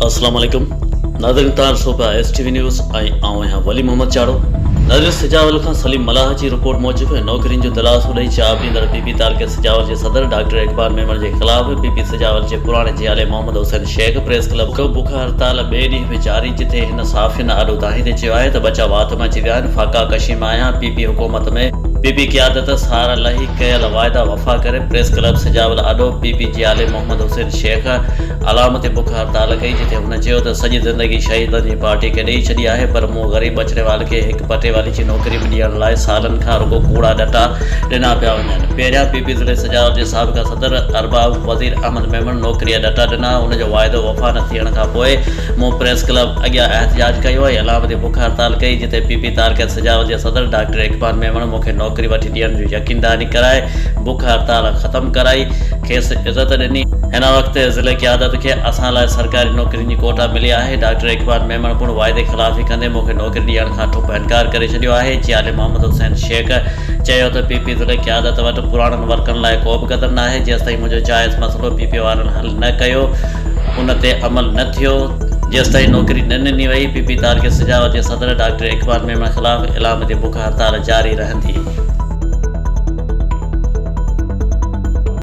अस्सलाम वालेकुम नाज़रीन तार सोबा STV न्यूज़ आऊं यहाँ वली मोहम्मद चाड़ो नाज़रीन सिजावल खां सलीम मलाह जी रिपोर्ट मूजिब नौकरियुनि जो दिलासो ॾेई चाप ॾींदड़ पीपी तालके सिजावल जे सदर डॉक्टर इकबाल मेमण जे ख़िलाफ़ पीपी सिजावल जे पुराणे जियाले मोहम्मद हुसैन शेख प्रेस क्लब खां बुख हड़ताल ॿिए ॾींहं बि जारी, जिथे हिन साफ़ियुनि आॾो दाहींदे चयो आहे त बचा वात में अची विया आहिनि। फाका कशीम आहियां पीपी हुकूमत में पीपी क़यादत सार लही कयल वाइदा वफ़ा करे प्रेस क्लब सिजावल आॾो पीपी जियाले मोहम्मद हुसैन शेख अलामत बुख हड़ताल कई, जिथे हुन चयो त सॼी ज़िंदगी शहीदनि जी पार्टी खे ॾेई छॾी आहे, पर मूं ग़रीब बचड़ेवाल खे हिकु पटेवाली जी नौकरी ॾियण लाइ सालनि खां रुगो कूड़ा ॾटा ॾिना पिया वञनि। पहिरियां पीपी ज़िले सिजावल जे साबिक़ा सदर अरबाब वज़ीर अहमद मेमण नौकरीअ ॾटा ॾिना। उनजो वाइदो वफ़ा न थियण खां पोइ मूं प्रेस क्लब अॻियां एहतिजाज कयो ऐं अलामत बुख हड़ताल कई, जिथे पीपी तालके सिजावल जे सदर डॉक्टर इकबाल मेमण मूंखे नौकरी वठी ॾियण जो यकीन दहानी कराए बुख हड़ताल ख़त्म कराई, खेसि इज़त ॾिनी। हिन वक़्तु ज़िले क़यादत खे असां लाइ सरकारी नौकरियुनि जी कोटा मिली आहे। डॉक्टर इकबाल मेमण पिणु वाइदे ख़िलाफ़ी कंदे मूंखे नौकरी ॾियण खां ठुप इनकार करे छॾियो आहे। जियाले मोहम्मद हुसैन शेख चयो त पीपी ज़िले क़यादत वटि पुराणनि वर्करनि लाइ को बि क़दर न आहे। जेसिताईं मुंहिंजो जाइज़ मसइलो पीपी वारनि हल न कयो, उन ते अमल न थियो, जेसिताईं नौकरी न ॾिनी वई, पीपी तालके सिजावल जे सदर डॉक्टर इकबाल मेमण ख़िलाफ़ इलामती बुख हड़ताल जारी रहंदी।